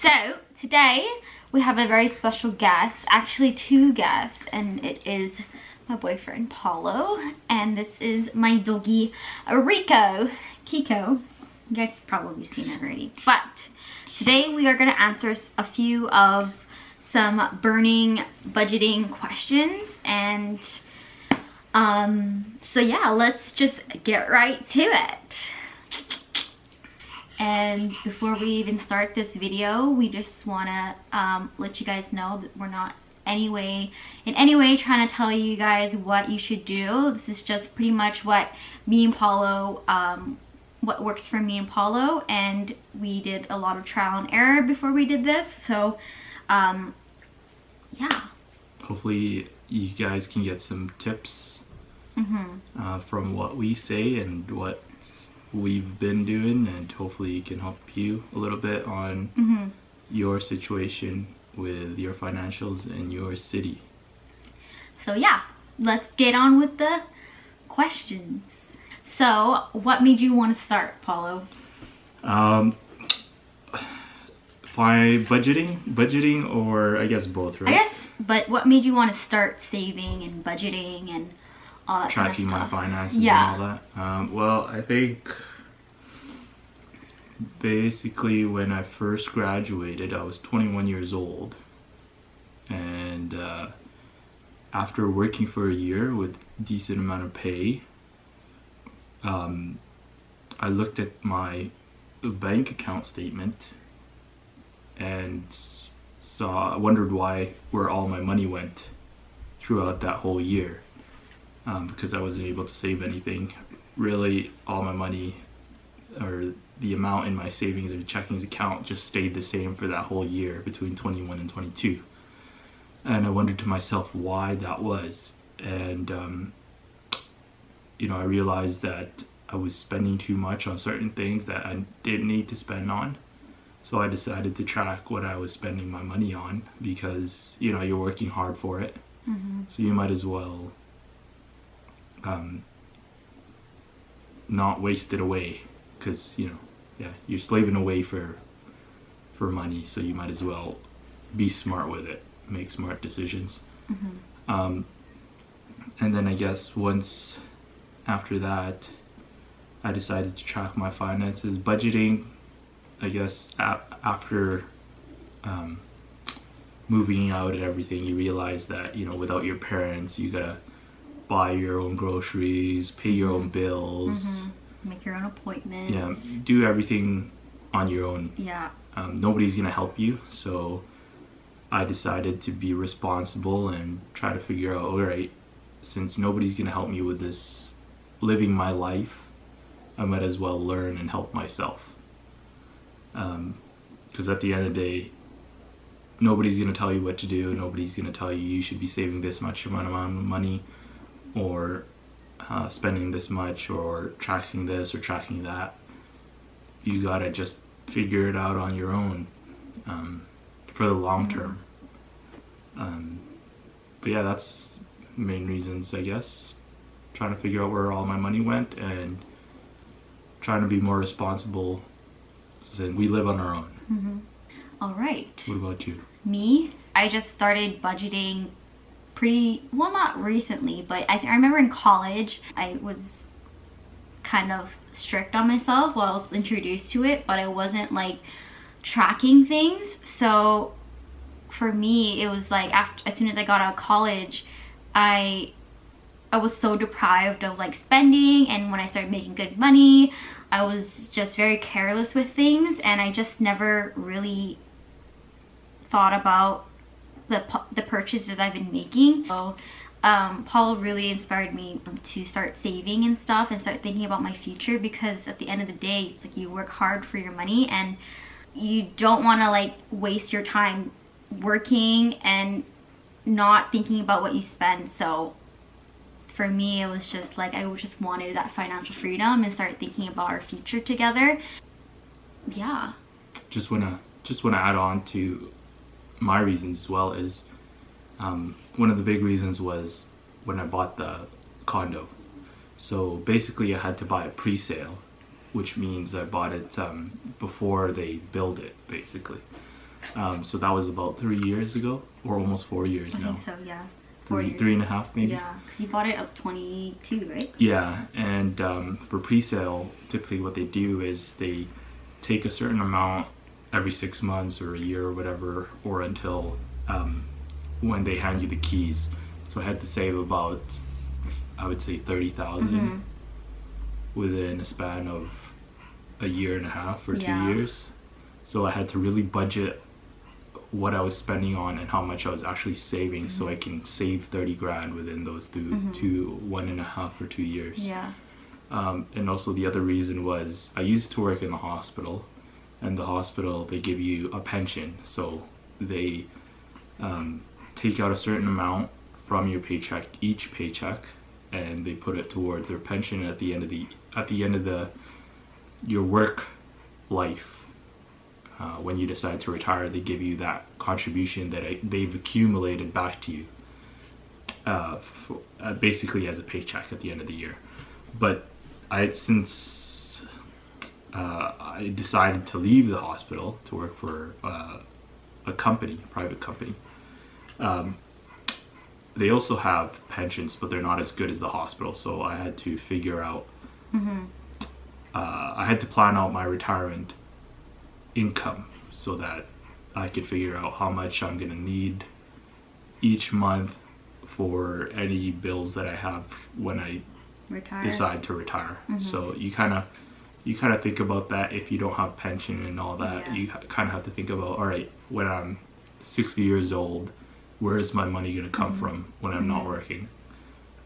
So today we have a very special guest, actually two guests, and it is my boyfriend Paulo, and this is my doggy Rico, Kiko. You guys have probably seen it already, but today we are going to answer a few of some burning budgeting questions, and so yeah, let's just get right to it. And before we even start this video, we just want to let you guys know that we're not in any way trying to tell you guys what you should do. This is just pretty much what me and Paulo, what works for me and Paulo, and we did a lot of trial and error before we did this, so yeah. Hopefully you guys can get some tips from what we say and what we've been doing, and hopefully it can help you a little bit on your situation with your financials in your city. So yeah, let's get on with the questions. So what made you want to start, Paulo? Budgeting, or I guess both, right? I guess, but what made you want to start saving and budgeting and all that Tracking kind of my stuff? finances Yeah. and all that. Well, I think basically when I first graduated, I was 21 years old, and after working for a year with decent amount of pay, I looked at my bank account statement and wondered where all my money went throughout that whole year. Because I wasn't able to save anything. Really, all my money, or the amount in my savings or checkings account, just stayed the same for that whole year between 21 and 22. And I wondered to myself why that was. And, I realized that I was spending too much on certain things that I didn't need to spend on. So I decided to track what I was spending my money on, because, you're working hard for it. So you might as well not waste it away, because you're slaving away for money, so you might as well be smart with it, make smart decisions. And then I guess once after that I decided to track my finances. Budgeting, I guess after moving out and everything, you realize that without your parents, you gotta buy your own groceries, pay your own bills, make your own appointments. Yeah, do everything on your own. Yeah. Nobody's gonna help you, so I decided to be responsible and try to figure out, alright, since nobody's gonna help me with this living my life, I might as well learn and help myself. Because at the end of the day, nobody's gonna tell you what to do. Nobody's gonna tell you should be saving this much amount of money, or spending this much, or tracking this or tracking that. You gotta just figure it out on your own for the long term. But yeah, that's the main reasons, I guess. Trying to figure out where all my money went and trying to be more responsible, since we live on our own. All right. What about you? Me, I just started budgeting not recently, but I remember in college I was kind of strict on myself while I was introduced to it, but I wasn't like tracking things. So for me, it was like as soon as I got out of college, I was so deprived of like spending, and when I started making good money, I was just very careless with things, and I just never really thought about the purchases I've been making. So Paul really inspired me to start saving and stuff, and start thinking about my future, because at the end of the day, it's like you work hard for your money, and you don't want to like waste your time working and not thinking about what you spend. So for me, it was just like I just wanted that financial freedom and start thinking about our future together. Yeah. Just wanna add on to my reasons as well. Is one of the big reasons was when I bought the condo. So basically I had to buy a pre-sale, which means I bought it before they build it, basically. So that was about 3 years ago, or almost 4 years I now. think so, yeah. 4 years. 3.5 maybe. Yeah, because you bought it up 22, right? Yeah, and for pre-sale, typically what they do is they take a certain amount every 6 months or a year or whatever, or until when they hand you the keys. So I had to save about, I would say 30,000 within a span of a year and a half or 2 years. So I had to really budget what I was spending on and how much I was actually saving, so I can save 30 grand within those two 1.5 or 2 years. Yeah. And also the other reason was I used to work in the hospital, and the hospital, they give you a pension, so they take out a certain amount from your paycheck, each paycheck, and they put it towards their pension at the end of your work life. When you decide to retire, they give you that contribution that they've accumulated back to you, basically as a paycheck at the end of the year. But since I decided to leave the hospital to work for a private company, they also have pensions, but they're not as good as the hospital. So I had to figure out, I had to plan out my retirement income so that I could figure out how much I'm gonna need each month for any bills that I have when I decide to retire. So you kind of think about that. If you don't have pension and all that, you kind of have to think about, all right, when I'm 60 years old, where is my money going to come from when I'm not working?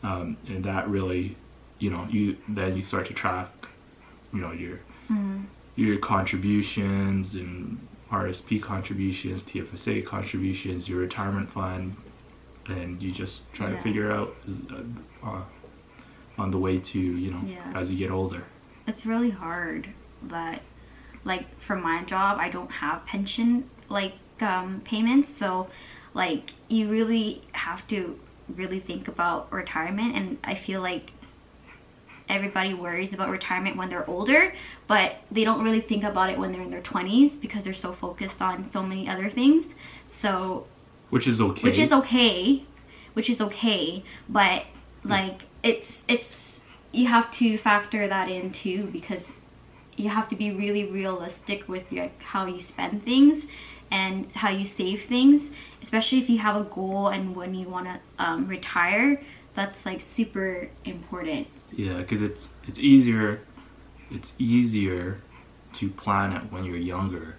And that really, you start to track, your contributions and RSP contributions, TFSA contributions, your retirement fund, and you just try to figure out on the way to, as you get older. It's really hard that, like, for my job, I don't have pension, payments, so, you really have to really think about retirement, and I feel like everybody worries about retirement when they're older, but they don't really think about it when they're in their 20s because they're so focused on so many other things. So which is okay, but it's you have to factor that in too, because you have to be really realistic with how you spend things and how you save things, especially if you have a goal and when you want to retire. That's super important. Yeah, because it's easier to plan it when you're younger,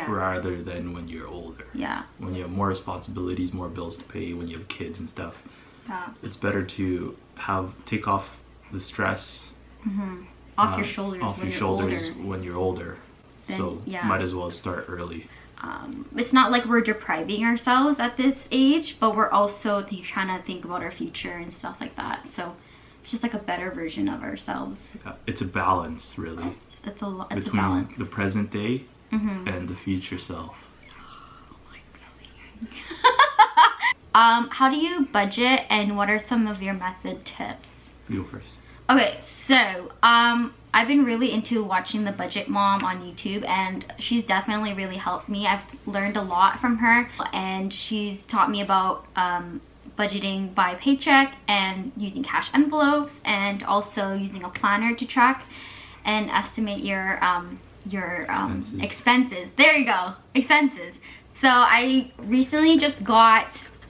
rather than when you're older. Yeah. When you have more responsibilities, more bills to pay, when you have kids and stuff. Yeah. It's better to take off the stress off your shoulders when you're older. Then, so might as well start early. It's not like we're depriving ourselves at this age, but we're also trying to think about our future and stuff like that. So it's just a better version of ourselves. Yeah, it's a balance, really. It's a balance between the present day and the future self. How do you budget, and what are some of your method tips? You go first. Okay, so I've been really into watching The Budget Mom on YouTube, and she's definitely really helped me. I've learned a lot from her, and she's taught me about budgeting by paycheck and using cash envelopes, and also using a planner to track and estimate your expenses. There you go, expenses. So I recently just got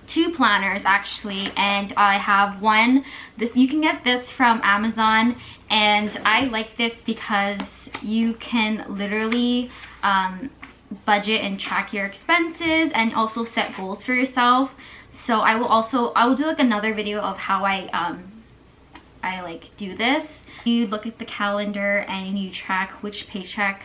2 planners actually, and I have one. You can get this from Amazon, and I like this because you can literally budget and track your expenses and also set goals for yourself. So I will do another video of how I do this. You look at the calendar and you track which paycheck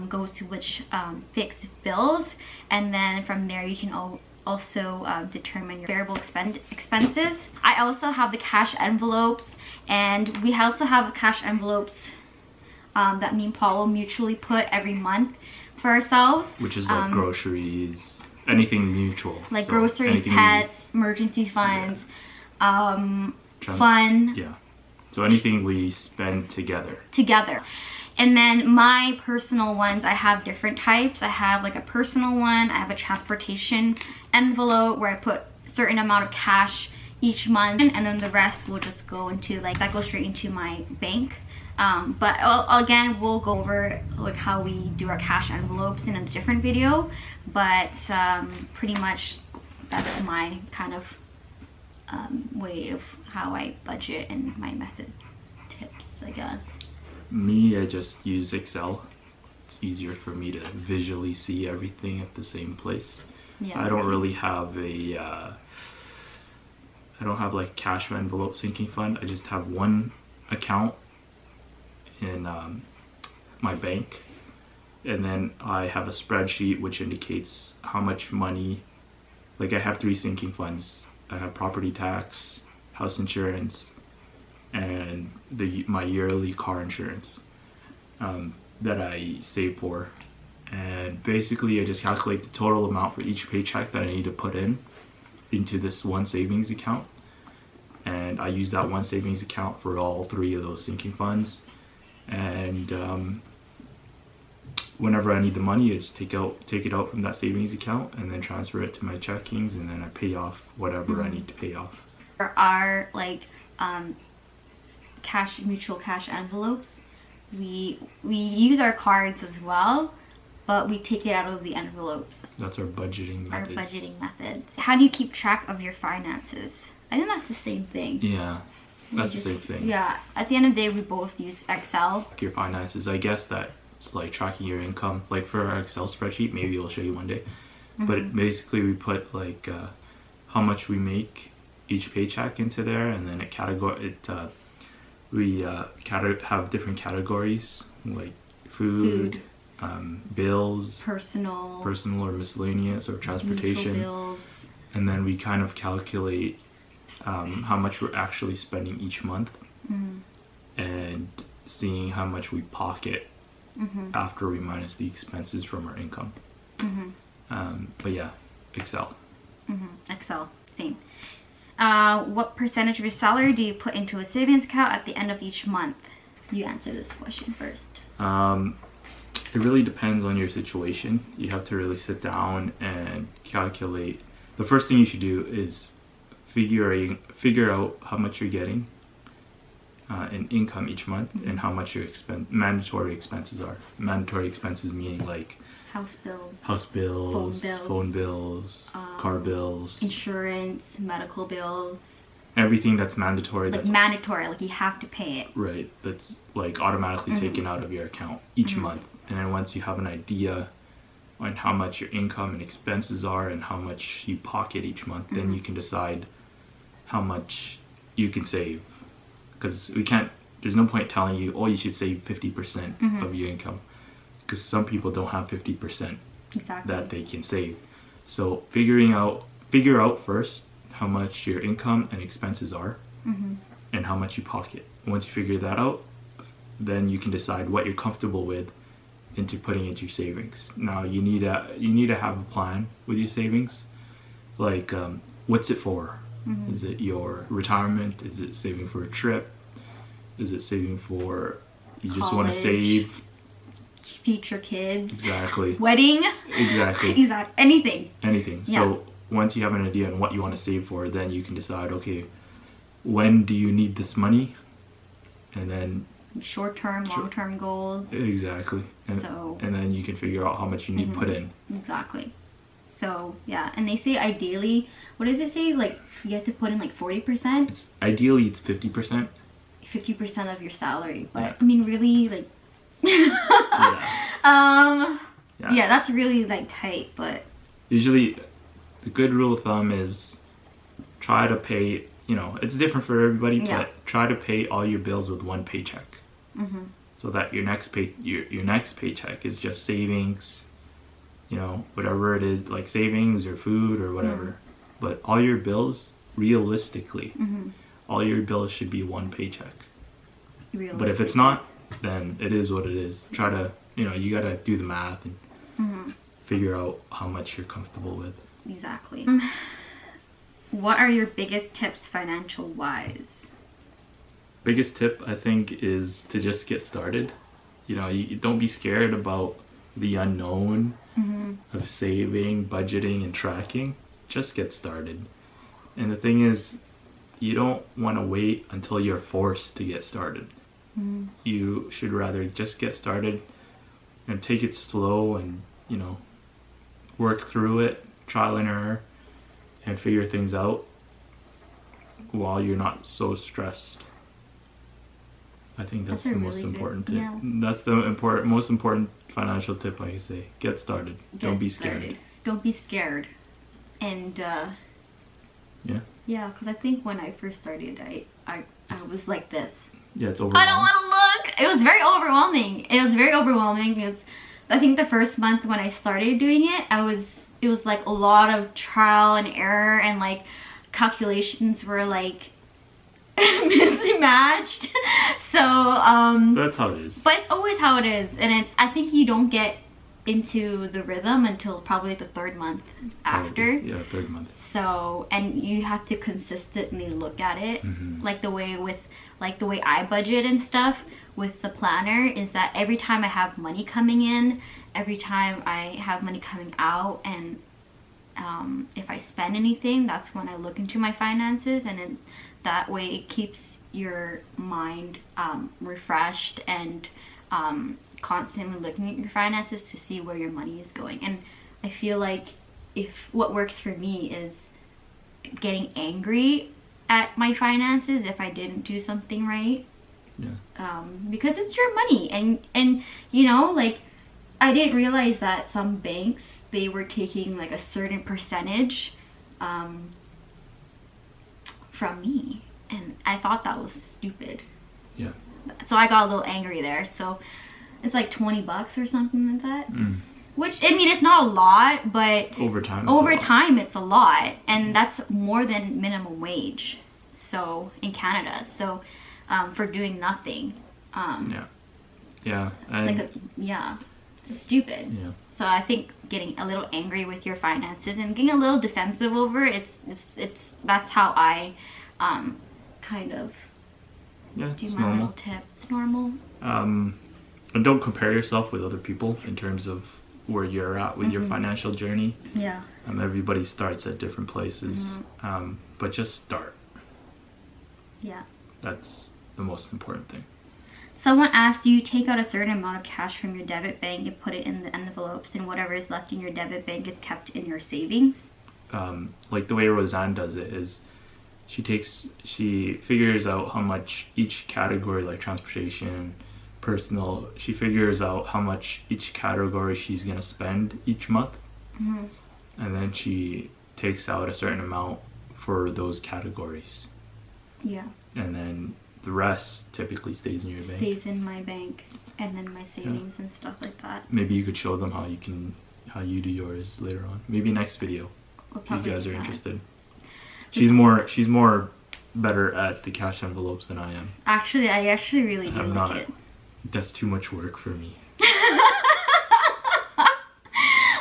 goes to which fixed bills, and then from there you can also determine your variable expenses. I also have the cash envelopes, and we also have cash envelopes that me and Paul will mutually put every month for ourselves. Which is like groceries, anything mutual. Like groceries, pets, emergency funds, fun. Yeah. So anything we spend together. And then my personal ones, I have different types. I have like a personal one. I have a transportation envelope where I put a certain amount of cash each month, and then the rest will just go into like, that goes straight into my bank. But again, we'll go over like how we do our cash envelopes in a different video. But pretty much that's my kind of way of how I budget and my method tips, I guess. Me, I just use Excel. It's easier for me to visually see everything at the same place. Yeah, I don't really have a I don't have like cash envelope sinking fund. I just have one account in my bank, and then I have a spreadsheet which indicates how much money, like I have 3 sinking funds. I have property tax, house insurance, and my yearly car insurance that I save for. And basically I just calculate the total amount for each paycheck that I need to put into this one savings account, and I use that one savings account for all 3 of those sinking funds. And whenever I need the money, I just take it out from that savings account and then transfer it to my checkings, and then I pay off whatever I need to pay off. For our like mutual cash envelopes, we use our cards as well, but we take it out of the envelopes. That's our budgeting methods. How do you keep track of your finances? I think that's the same thing. Yeah, that's the same thing. Yeah, at the end of the day, we both use Excel. Your finances, I guess that's like tracking your income. Like for our Excel spreadsheet, maybe I'll show you one day. But basically we put like how much we make each paycheck into there, and then we have different categories like food. Bills, personal or miscellaneous or transportation, bills. And then we kind of calculate how much we're actually spending each month, and seeing how much we pocket after we minus the expenses from our income. But yeah, Excel. Excel, same. What percentage of your salary do you put into a savings account at the end of each month? You answer this question first. It really depends on your situation. You have to really sit down and calculate. The first thing you should do is figure out how much you're getting in income each month, and how much your mandatory expenses are. Mandatory expenses meaning like house bills, phone bills, car bills, insurance, medical bills. Everything that's mandatory. Like mandatory, like you have to pay it. Right, that's like automatically taken out of your account each month. And then once you have an idea on how much your income and expenses are and how much you pocket each month, then you can decide how much you can save. Because there's no point telling you, oh, you should save 50% of your income. Because some people don't have 50% that they can save. So figure out first how much your income and expenses are, and how much you pocket. Once you figure that out, then you can decide what you're comfortable with into putting into your savings. Now you need to have a plan with your savings. Like what's it for? Is it your retirement? Is it saving for a trip? Is it saving for you just want to save? Future kids. Exactly. Wedding. Exactly. Anything. Yeah. So once you have an idea on what you want to save for, then you can decide, okay, when do you need this money? And then short-term, long-term goals. Exactly. And then you can figure out how much you need to put in. Exactly. So yeah, and they say ideally, what does it say? Like you have to put in like 40%. Ideally it's 50%. 50% of your salary, but I mean, really, like. Yeah, that's really like tight, but. Usually, the good rule of thumb is try to pay. You know, it's different for everybody, but try to pay all your bills with one paycheck. So that your next paycheck is just savings, you know, whatever it is, like savings or food or whatever. But all your bills, realistically, all your bills should be one paycheck. But if it's not, then it is what it is. Try to, you gotta do the math and figure out how much you're comfortable with. Exactly. What are your biggest tips financial wise? biggest tip I think is to just get started. You know, you don't be scared about the unknown of saving, budgeting, and tracking. Just get started. And the thing is, you don't want to wait until you're forced to get started. You should rather just get started and take it slow and, you know, work through it, trial and error, and figure things out while you're not so stressed. I think that's a the most really important good- tip. yeah. That's the most important financial tip I can say. Get started. Don't be scared. Started. Don't be scared. And yeah, because I think when I first started, I was like this. Yeah, it's I overwhelming. don't want to look. It was very overwhelming. I think the first month when I started doing it, it was like a lot of trial and error, and like calculations were like mismatched. So That's how it is. but it's always how it is, and I think you don't get into the rhythm until probably the third month after. Yeah, third month. So, and you have to consistently look at it, like the way I budget and stuff with the planner is that every time I have money coming in, every time I have money coming out, and if I spend anything, that's when I look into my finances, and then that way it keeps your mind refreshed and constantly looking at your finances to see where your money is going. And I feel like if what works for me is getting angry at my finances if I didn't do something right, because it's your money, and you know, like I didn't realize that some banks, they were taking like a certain percentage from me, and I thought that was stupid. Yeah. So I got a little angry there. So it's like $20 or something like that. Which, I mean, it's not a lot, but Over time. it's a lot, and that's more than minimum wage. So in Canada, so for doing nothing, Yeah. And it's stupid. yeah. So I think getting a little angry with your finances and getting a little defensive over it's that's how I kind of Yeah, do it's my normal. little tips. It's normal. And don't compare yourself with other people in terms of where you're at with your financial journey. Yeah. Everybody starts at different places, but just start. Yeah. That's the most important thing. Someone asked you take out a certain amount of cash from your debit bank and put it in the envelopes, and whatever is left in your debit bank is kept in your savings. Like the way Roseanne does it is she figures out how much each category, like transportation, personal, she figures out how much each category she's gonna spend each month, and then she takes out a certain amount for those categories, Yeah. and then the rest typically stays in your bank. Stays in my bank, and then my savings and stuff like that. Maybe you could show them how you do yours later on. Maybe next video. We'll If you probably guys do are that. interested. She's more better at the cash envelopes than I am. Actually, I actually really do I'm like not. it. That's too much work for me.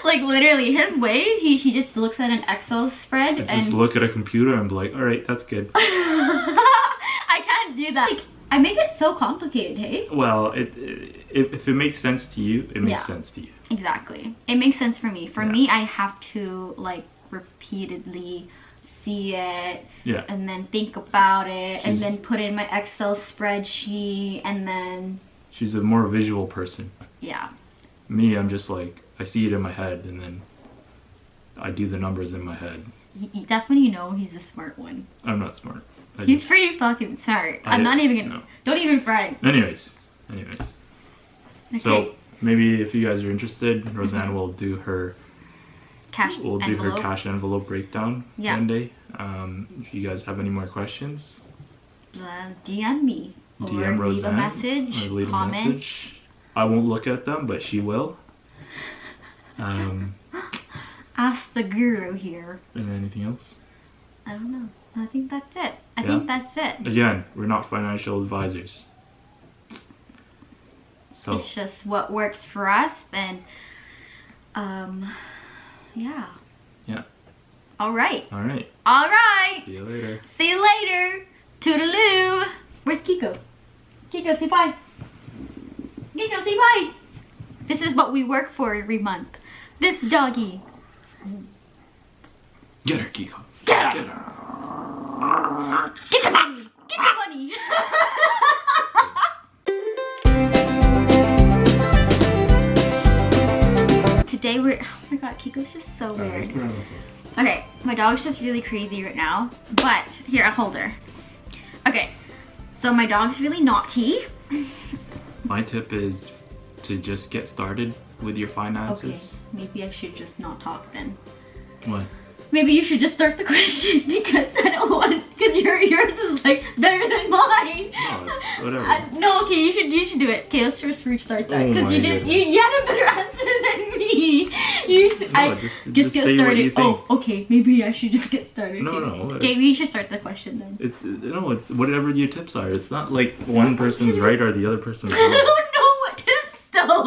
Like literally, his way, he just looks at an Excel spread I and just look at a computer and be like, all right, that's good. I can't do that. Like, I make it so complicated, hey? Well, if it makes sense to you, it makes Yeah. sense to you. Exactly. It makes sense for me. For Yeah. me, I have to like repeatedly see it Yeah. and then think about it and She's- then put in my Excel spreadsheet and then She's a more visual person. yeah. Me, I'm just like, I see it in my head and then I do the numbers in my head. That's when you know he's a smart one. I'm not smart. I He's just- pretty fucking smart. I- I'm not even gonna. no. Don't even fret. Anyways. Okay. So maybe if you guys are interested, Roseanne will do her Cash We'll do envelope. her cash envelope breakdown Yeah. one day. If you guys have any more questions, DM me or DM leave Roseanne a message, or leave comment. a message. I won't look at them, but she will. Ask the guru here. And anything else? I don't know. I think that's it. I Yeah. think that's it. Again, we're not financial advisors. So It's just what works for us, and yeah. Yeah. All right. all right. All right. See you later. See you later. Toodaloo. Where's Kiko? Kiko, say bye. Kiko, say bye. This is what we work for every month. This doggy. Get her, Kiko. Get her. Get her. Get the bunny. Get the bunny. Today we're, oh my god, Kiko's just so weird. Okay, my dog's just really crazy right now, but here, I'll hold her. Okay, so my dog's really naughty. My tip is to just get started with your finances. Okay, maybe I should just not talk then. What? Maybe you should just start the question because I don't want, because yours is like better than mine. No, it's whatever. No, okay, you should do it. Okay, let's just restart that Oh because my you did. goodness. You had a better answer than me. Just get say started. what you think. Oh, okay, maybe I should just get started. No, too. no, Okay, it's- we should start the question then. It's whatever your tips are. It's not like one person's right or the other person's wrong.